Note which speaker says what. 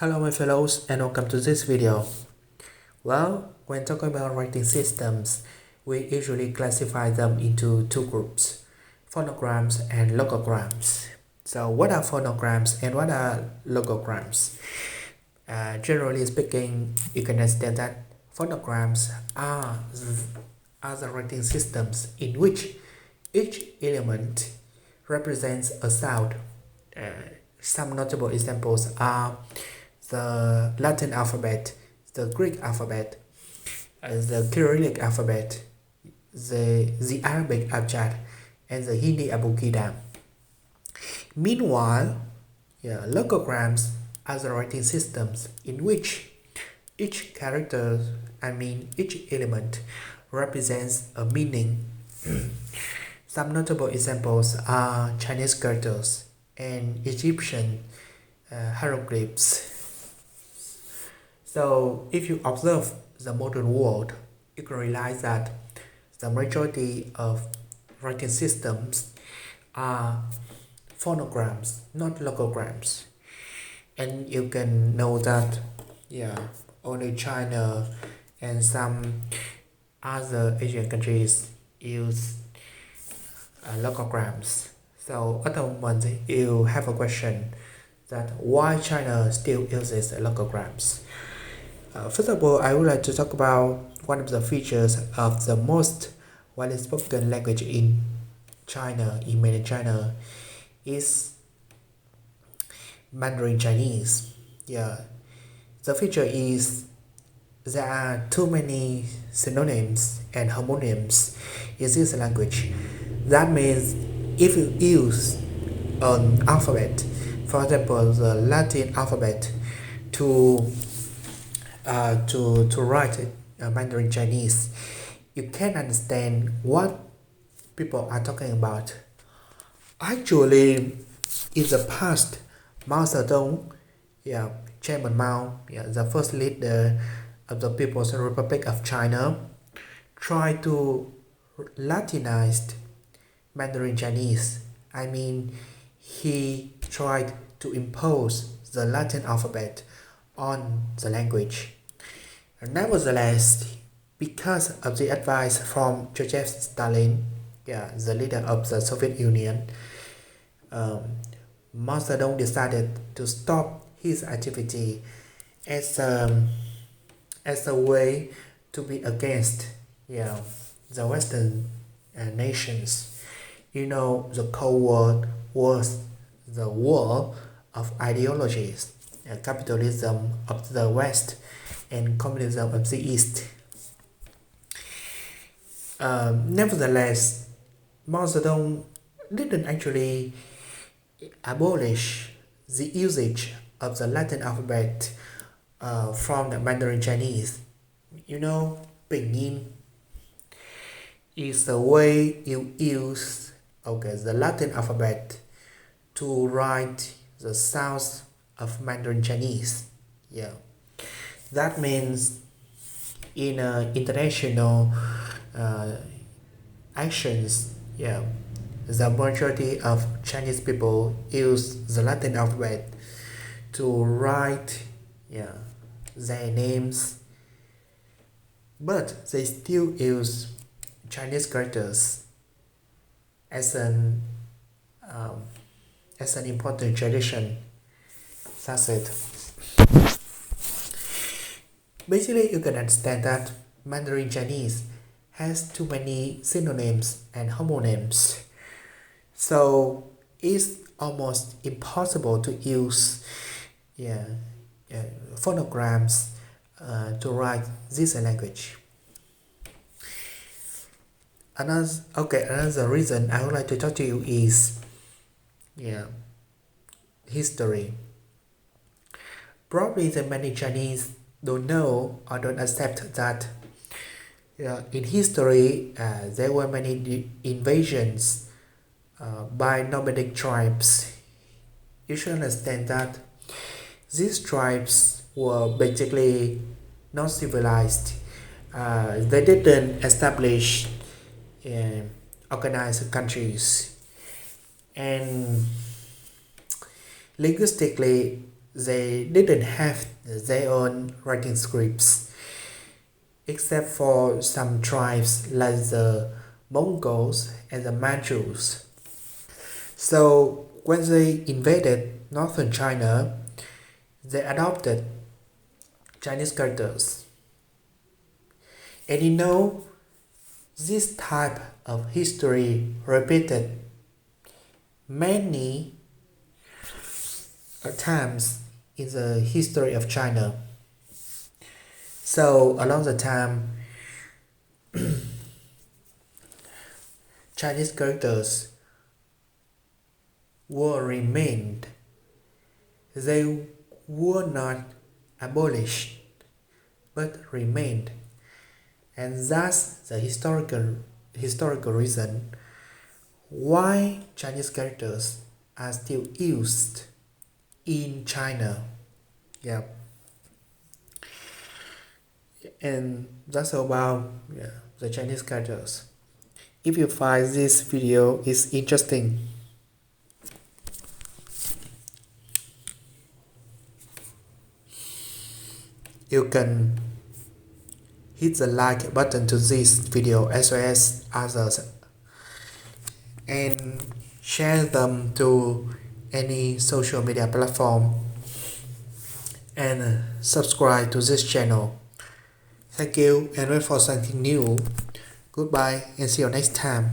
Speaker 1: Hello my fellows and welcome to this video. Well, when talking about writing systems, we usually classify them into two groups, phonograms and logograms. So what are phonograms and what are logograms? Generally speaking, you can understand that phonograms are the writing systems in which each element represents a sound. Some notable examples are the Latin alphabet, the Greek alphabet, the Cyrillic alphabet, the Arabic abjad, and the Hindi abugida. Meanwhile, logograms are the writing systems in which each character, each element represents a meaning. Some notable examples are Chinese characters and Egyptian hieroglyphs. So if you observe the modern world, you can realize that the majority of writing systems are phonograms, not logograms. And you can know that only China and some other Asian countries use logograms. So at the moment you have a question that why China still uses logograms. First of all, I would like to talk about one of the features of the most widely spoken language in China, in mainland China, is Mandarin Chinese. The feature is there are too many synonyms and homonyms in this language. That means if you use an alphabet, for example the Latin alphabet, to write Mandarin Chinese, you can understand what people are talking about. Actually, in the past, Mao Zedong, Chairman Mao, the first leader of the People's Republic of China, tried to Latinize Mandarin Chinese. He tried to impose the Latin alphabet on the language. Nevertheless, because of the advice from Joseph Stalin, the leader of the Soviet Union, Mao Zedong decided to stop his activity as a way to be against the Western nations. The Cold War was the war of ideologies, capitalism of the West and communism of the East. Nevertheless, Mao Zedong didn't actually abolish the usage of the Latin alphabet from the Mandarin Chinese. Pinyin is the way you use the Latin alphabet to write the sounds of Mandarin Chinese. That means in international actions, the majority of Chinese people use the Latin alphabet to write their names, but they still use Chinese characters as an important tradition. That's it. Basically, you can understand that Mandarin Chinese has too many synonyms and homonyms, so it's almost impossible to use phonograms to write this language. Another reason I would like to talk to you is history. Probably the many Chinese don't know or don't accept that in history there were many invasions by nomadic tribes. You should understand that these tribes were basically not civilized. They didn't establish organized countries, and linguistically they didn't have their own writing scripts, except for some tribes like the Mongols and the Manchus. So when they invaded northern China, they adopted Chinese characters. And this type of history repeated many times in the history of China. So along the time, Chinese characters were remained. They were not abolished, but remained. And that's the historical reason why Chinese characters are still used in China. Yeah. And that's about the Chinese characters. If you find this video is interesting, you can hit the like button to this video as well as others, and share them to any social media platform, and subscribe to this channel. Thank you, and wait for something new. Goodbye and see you next time.